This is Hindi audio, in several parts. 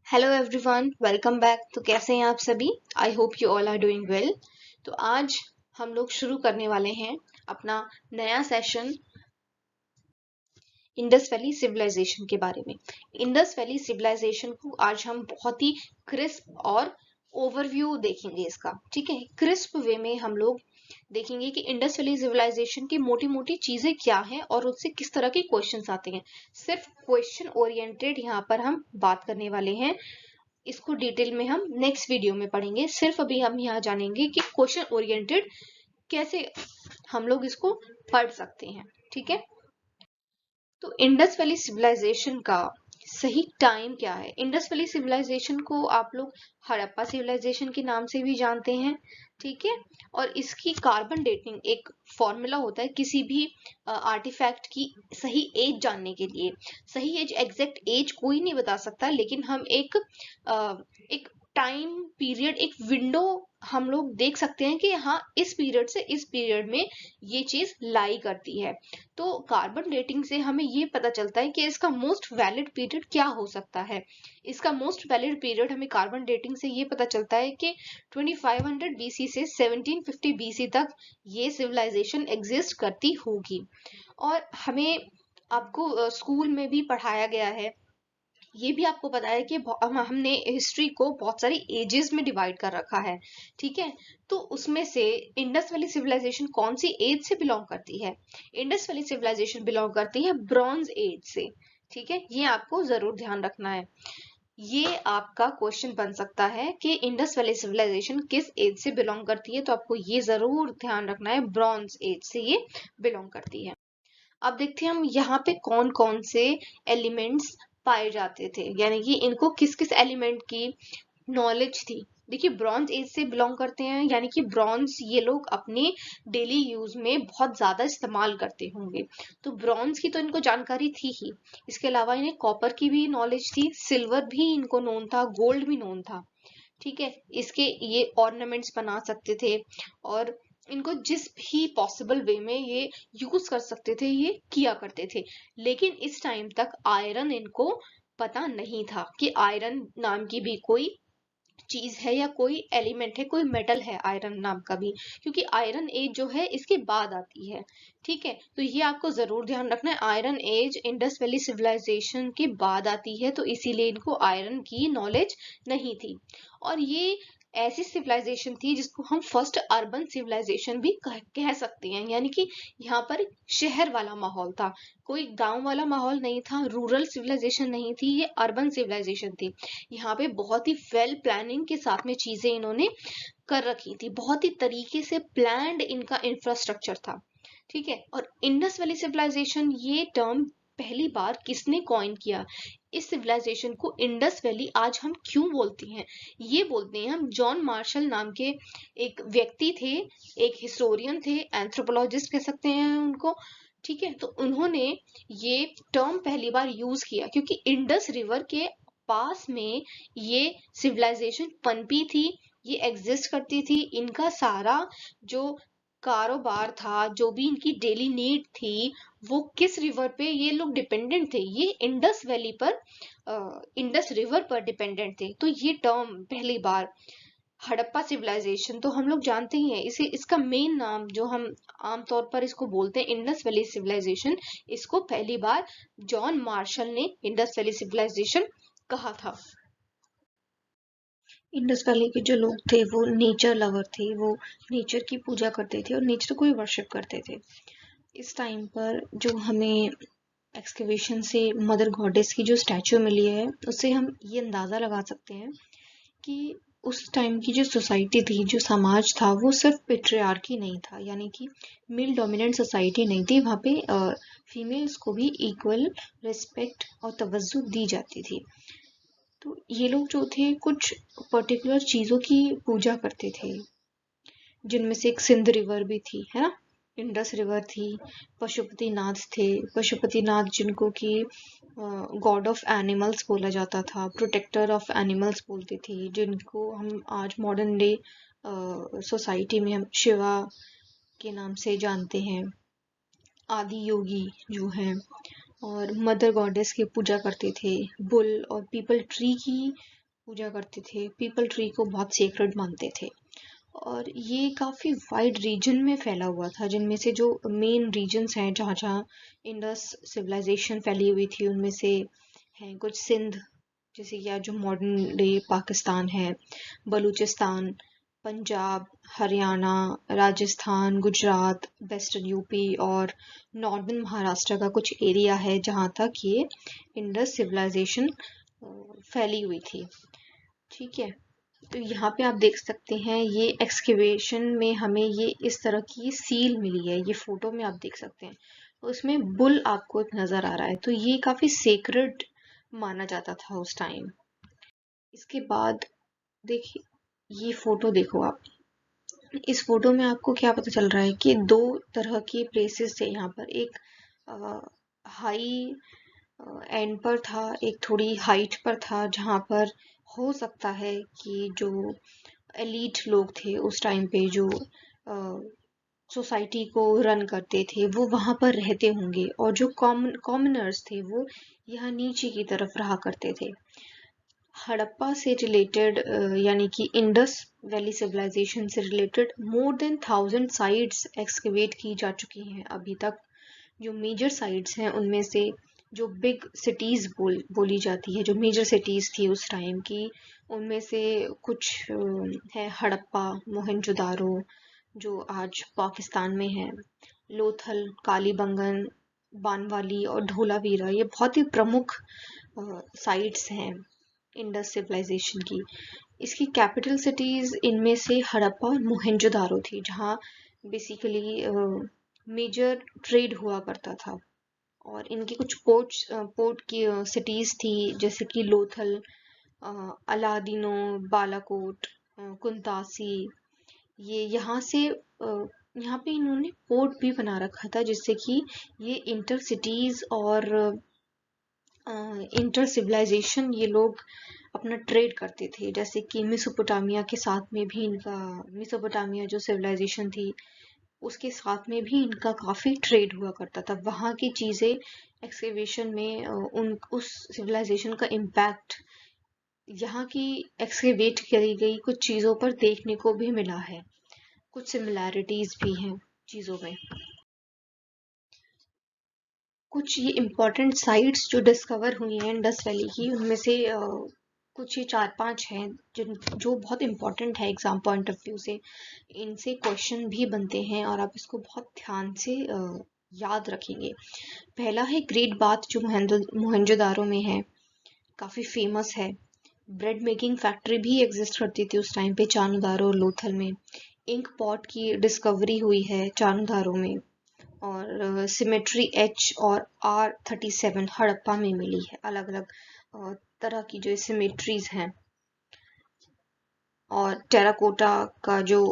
Hello everyone, welcome back. तो कैसे हैं आप सभी? I hope you all are doing well. तो आज हम लोग शुरू करने वाले हैं अपना नया सेशन इंडस वैली सिविलाइजेशन के बारे में। इंडस वैली सिविलाइजेशन को आज हम बहुत ही क्रिस्प और ओवरव्यू देखेंगे इसका। ठीक है, क्रिस्प वे में हम लोग देखेंगे कि इंडस वैली सिविलाइजेशन की मोटी मोटी चीजें क्या हैं और उससे किस तरह के क्वेश्चंस आते हैं। सिर्फ क्वेश्चन ओरिएंटेड यहाँ पर हम बात करने वाले हैं। इसको डिटेल में हम नेक्स्ट वीडियो में पढ़ेंगे। सिर्फ अभी हम यहाँ जानेंगे कि क्वेश्चन ओरिएंटेड कैसे हम लोग इसको पढ़ सकते हैं। ठीक है, तो इंडस वैली सिविलाइजेशन का सही टाइम क्या है? इंडस वैली सिविलाइजेशन को आप लोग हड़प्पा सिविलाइजेशन के नाम से भी जानते हैं। ठीक है, और इसकी कार्बन डेटिंग एक फॉर्मूला होता है किसी भी आर्टिफैक्ट की सही एज जानने के लिए। सही एज, एग्जैक्ट एज कोई नहीं बता सकता, लेकिन हम एक टाइम पीरियड, एक विंडो हम लोग देख सकते हैं कि हाँ, इस पीरियड से इस पीरियड में ये चीज लाई करती है। तो कार्बन डेटिंग से हमें ये पता चलता है कि इसका मोस्ट वैलिड पीरियड क्या हो सकता है। इसका मोस्ट वैलिड पीरियड हमें कार्बन डेटिंग से ये पता चलता है कि 2500 बीसी से 1750 बीसी तक ये सिविलाइजेशन एग्जिस्ट करती होगी। और हमें आपको स्कूल में भी पढ़ाया गया है, ये भी आपको पता है कि हमने हिस्ट्री को बहुत सारी एजेस में डिवाइड कर रखा है। ठीक है, तो उसमें से इंडस वैली सिविलाइजेशन कौन सी एज से बिलोंग करती है? इंडस वैली सिविलाइजेशन बिलोंग करती है ब्रॉन्ज एज से। ठीक है, ये आपको जरूर ध्यान रखना है। ये आपका क्वेश्चन बन सकता है कि इंडस वैली सिविलाइजेशन किस एज से बिलोंग करती है, तो आपको ये जरूर ध्यान रखना है, ब्रॉन्ज एज से ये बिलोंग करती है। अब देखते हैं हम यहाँ पे कौन कौन से एलिमेंट्स पाए जाते थे, यानी कि इनको किस किस एलिमेंट की नॉलेज थी। देखिए, ब्रॉन्ज एज से बिलोंग करते हैं, यानी कि ब्रॉन्ज ये लोग अपने डेली यूज में बहुत ज्यादा इस्तेमाल करते होंगे, तो ब्रॉन्ज की तो इनको जानकारी थी ही। इसके अलावा इन्हें कॉपर की भी नॉलेज थी, सिल्वर भी इनको नोन था, गोल्ड भी नोन था। ठीक है, इसके ये ऑर्नामेंट्स बना सकते थे और इनको जिस भी पॉसिबल वे में ये यूज कर सकते थे ये किया करते थे। लेकिन इस टाइम तक आयरन इनको पता नहीं था कि आयरन नाम की भी कोई चीज है या कोई एलिमेंट है, कोई मेटल है आयरन नाम का भी, क्योंकि आयरन एज जो है इसके बाद आती है। ठीक है, तो ये आपको जरूर ध्यान रखना है, iron age Indus valley civilisation के बाद आती है, तो इसीलिए इनको आयरन की नॉलेज नहीं थी। और ये ऐसी सिविलाइजेशन थी जिसको हम फर्स्ट अर्बन सिविलाइजेशन भी कह सकते हैं, यानी कि यहाँ पर शहर वाला माहौल था, कोई गांव वाला माहौल नहीं था, रूरल सिविलाइजेशन नहीं थी, ये अर्बन सिविलाइजेशन थी। यहाँ पे बहुत ही वेल प्लानिंग के साथ में चीजें इन्होंने कर रखी थी, बहुत ही तरीके से प्लान्ड इनका इंफ्रास्ट्रक्चर था। ठीक है, और इंडस वैली सिविलाइजेशन ये टर्म पहली बार किसने कॉइन किया? इस सिविलाइजेशन को इंडस वैली आज हम क्यों बोलते हैं? ये बोलते हैं हम, जॉन मार्शल नाम के एक व्यक्ति थे, एक हिस्टोरियन थे, एंथ्रोपोलॉजिस्ट कह सकते हैं उनको। ठीक है, तो उन्होंने ये टर्म पहली बार यूज किया क्योंकि इंडस रिवर के पास में ये सिविलाइजेशन पनपी थी, ये एग्जिस्ट करती थी। इनका सारा जो कारोबार था, जो भी इनकी डेली नीड थी, वो किस रिवर पे ये लोग डिपेंडेंट थे? ये इंडस वैली पर, इंडस रिवर पर डिपेंडेंट थे। तो ये टर्म पहली बार हड़प्पा सिविलाइजेशन तो हम लोग जानते ही हैं, इसे इसका मेन नाम जो हम आमतौर पर इसको बोलते हैं इंडस वैली सिविलाइजेशन, इसको पहली बार जॉन मार्शल ने इंडस वैली सिविलाइजेशन कहा था। इंडस वैली के जो लोग थे वो नेचर लवर थे, वो नेचर की पूजा करते थे और नेचर को ही वर्शिप करते थे। इस टाइम पर जो हमें एक्सकवेशन से मदर गॉडेस की जो स्टैचू मिली है, उससे हम ये अंदाजा लगा सकते हैं कि उस टाइम की जो सोसाइटी थी, जो समाज था, वो सिर्फ पेट्रियार्की नहीं था, यानी कि मेल डोमिनेंट सोसाइटी नहीं थी। वहाँ पे फीमेल्स को भी इक्वल रिस्पेक्ट और तवज्जो दी जाती थी। तो ये लोग जो थे कुछ पर्टिकुलर चीजों की पूजा करते थे, जिनमें से एक सिंध रिवर भी थी, है ना, इंडस रिवर थी, पशुपतिनाथ थे, पशुपतिनाथ जिनको कि गॉड ऑफ एनिमल्स बोला जाता था, प्रोटेक्टर ऑफ एनिमल्स बोलते थे, जिनको हम आज मॉडर्न डे सोसाइटी में हम शिवा के नाम से जानते हैं, आदि योगी जो हैं। और मदर गॉडेस की पूजा करते थे, बुल और पीपल ट्री की पूजा करते थे, पीपल ट्री को बहुत सेक्रेड मानते थे। और ये काफ़ी वाइड रीजन में फैला हुआ था, जिनमें से जो मेन रीजन्स हैं जहाँ जहाँ इंडस सिविलाइजेशन फैली हुई थी उनमें से हैं कुछ सिंध, जैसे कि आज जो मॉडर्न डे पाकिस्तान है, बलूचिस्तान, पंजाब, हरियाणा, राजस्थान, गुजरात, वेस्टर्न यूपी और नॉर्दर्न महाराष्ट्र का कुछ एरिया है जहाँ तक ये इंडस सिविलाइजेशन फैली हुई थी। ठीक है, तो यहाँ पे आप देख सकते हैं ये एक्सकेवेशन में हमें ये इस तरह की सील मिली है, ये फोटो में आप देख सकते हैं। उसमें बुल आपको नजर आ रहा है, तो ये काफी सेक्रेड माना जाता था उस टाइम। इसके बाद देखिए, ये फोटो देखो आप, इस फोटो में आपको क्या पता चल रहा है कि दो तरह के प्लेसेस थे यहाँ पर। एक हाई एंड पर था, एक थोड़ी हाइट पर था, जहाँ पर हो सकता है कि जो एलीट लोग थे उस टाइम पे, जो सोसाइटी को रन करते थे, वो वहां पर रहते होंगे, और जो कॉमनर्स थे वो यहाँ नीचे की तरफ रहा करते थे। हड़प्पा से रिलेटेड यानी कि इंडस वैली सिविलाइजेशन से related more than 1000 sites excavate की जा चुकी हैं अभी तक। जो मेजर साइट्स हैं उनमें से जो बिग सिटीज बोली जाती है, जो मेजर सिटीज थी उस टाइम की, उनमें से कुछ है हड़प्पा, मोहनजोदारो जो आज पाकिस्तान में है, लोथल, कालीबंगन, बानवाली और धोलावीरा, ये बहुत ही प्रमुख साइट्स हैं इंडस सिविलाइजेशन की। इसकी कैपिटल सिटीज इनमें से हड़प्पा और मोहनजोदारो थी, जहाँ बेसिकली मेजर ट्रेड हुआ करता था। और इनकी कुछ पोर्ट की सिटीज थी, जैसे कि लोथल, अलादीनो, बालाकोट, कुंतासी। ये यहाँ से यहाँ पे इन्होंने पोर्ट भी बना रखा था, जिससे कि ये इंटर सिटीज और इंटर सिविलाइजेशन ये लोग अपना ट्रेड करते थे। जैसे कि मेसोपोटामिया के साथ में भी इनका, मेसोपोटामिया जो सिविलाइजेशन थी उसके साथ में भी इनका काफी ट्रेड हुआ करता था। वहाँ की चीजें एक्सकेवेशन में उन उस सिविलाइजेशन का इम्पैक्ट यहाँ की एक्सकेवेट करी गई कुछ चीजों पर देखने को भी मिला है। कुछ सिमिलैरिटीज भी हैं चीजों में। कुछ ये इम्पोर्टेंट साइट्स जो डिस्कवर हुई हैं इंडस वैली की, उनमें से कुछ ये 4-5 हैं जो बहुत इम्पोर्टेंट है एग्जाम पॉइंट ऑफ व्यू से। इनसे क्वेश्चन भी बनते हैं और आप इसको बहुत ध्यान से याद रखेंगे। पहला है ग्रेट बाथ, जो मोहनजोदारो में है, काफी फेमस है। ब्रेड मेकिंग फैक्ट्री भी एग्जिस्ट करती थी उस टाइम पे चानुदारो और लोथल में। इंक पॉट की डिस्कवरी हुई है चानुदारो में। और सिमेट्री एच और R37 हड़प्पा में मिली है। अलग अलग तरह की जो सिमेट्रीज हैं। और टेराकोटा का जो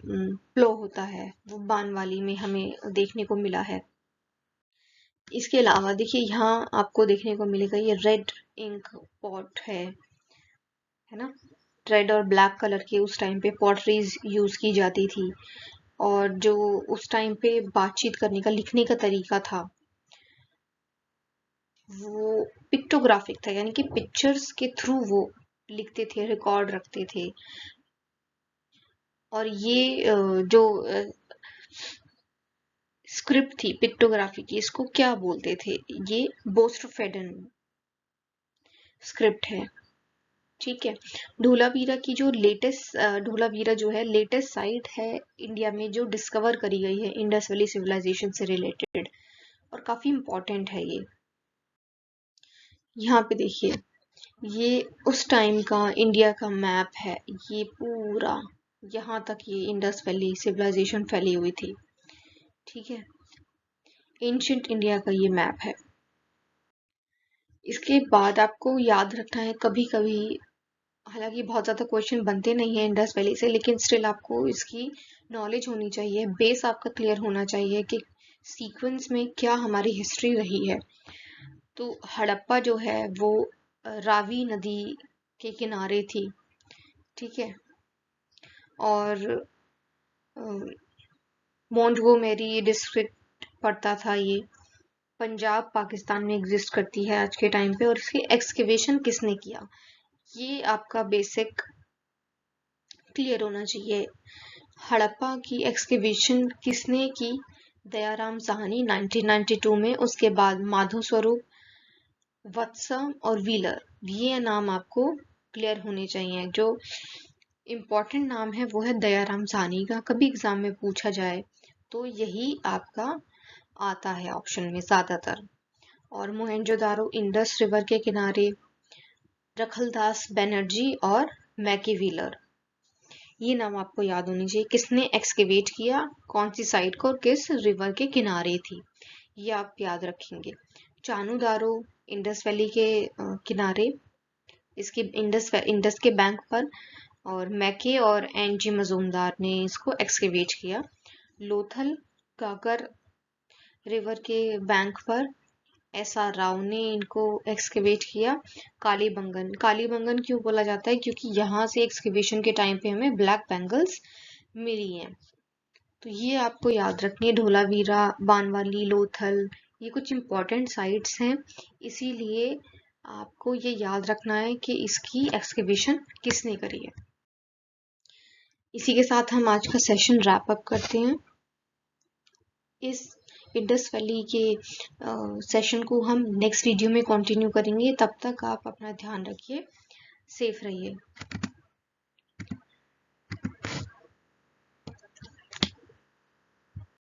प्लो होता है वो बानवाली में हमें देखने को मिला है। इसके अलावा देखिए, यहाँ आपको देखने को मिलेगा ये रेड इंक पॉट है ना। रेड और ब्लैक कलर के उस टाइम पे पॉटरीज यूज की जाती थी। और जो उस टाइम पे बातचीत करने का, लिखने का तरीका था, वो पिक्टोग्राफिक था, यानी कि पिक्चर्स के थ्रू वो लिखते थे, रिकॉर्ड रखते थे। और ये जो स्क्रिप्ट थी पिक्टोग्राफी की, इसको क्या बोलते थे, ये बोस्टफेडन स्क्रिप्ट है। ठीक है, धोलावीरा की जो लेटेस्ट, धोलावीरा जो है लेटेस्ट साइट है इंडिया में जो डिस्कवर करी गई है इंडस वैली सिविलाइजेशन से रिलेटेड, और काफी इम्पोर्टेंट है ये। यहाँ पे देखिए, ये उस टाइम का इंडिया का मैप है। ये पूरा यहाँ तक ये इंडस वैली सिविलाइजेशन फैली हुई थी। ठीक है, एंशियंट इंडिया का ये मैप है। इसके बाद आपको याद रखना है, कभी कभी, हालांकि बहुत ज़्यादा क्वेश्चन बनते नहीं है इंडस वैली से, लेकिन स्टिल आपको इसकी नॉलेज होनी चाहिए, बेस आपका क्लियर होना चाहिए कि सीक्वेंस में क्या हमारी हिस्ट्री रही है। तो हड़प्पा जो है वो रावी नदी के किनारे थी। ठीक है, और मोंटगोमेरी डिस्ट्रिक्ट पड़ता था ये, पंजाब पाकिस्तान में एग्जिस्ट करती है आज के टाइम पे। और इसकी एक्सकेवेशन किसने किया, ये आपका बेसिक क्लियर होना चाहिए। हड़प्पा की एक्सकेवेशन किसने की? दयाराम साहनी 1992 में। उसके बाद माधो स्वरूप, वत्सम और व्हीलर, ये नाम आपको क्लियर होने चाहिए। जो इम्पोर्टेंट नाम है वो है दयाराम साहनी का, कभी एग्जाम में पूछा जाए तो यही आपका आता है ऑप्शन में ज्यादातर। और मोहेंजोदारो इंडस रिवर के किनारे, रखलदास बनर्जी और मैकी व्हीलर, ये नाम आपको याद होनी चाहिए। किसने एक्सकेवेट किया, कौन सी साइट को और किस रिवर के किनारे थी, ये आप याद रखेंगे। चानू दारो इंडस वैली के किनारे, इसके इंडस के बैंक पर, और मैके और एन जी मजूमदार ने इसको एक्सकेवेट किया। लोथल गागर रिवर के बैंक पर एस आर राव ने इनको एक्सकेवेट किया। कालीबंगन क्यों बोला जाता है? क्योंकि यहाँ से एक्सकेवेशन के टाइम पे हमें ब्लैक बैंगल्स मिली हैं। तो ये आपको याद रखनी है। धोलावीरा, बानवाली, लोथल, ये कुछ इंपॉर्टेंट साइट्स हैं, इसीलिए आपको ये याद रखना है कि इसकी एक्सकेवेशन किसने करी है। इसी के साथ हम आज का सेशन रैप अप करते हैं। इस इंडस वैली के सेशन को हम नेक्स्ट वीडियो में कंटिन्यू करेंगे। तब तक आप अपना ध्यान रखिए, सेफ रहिए।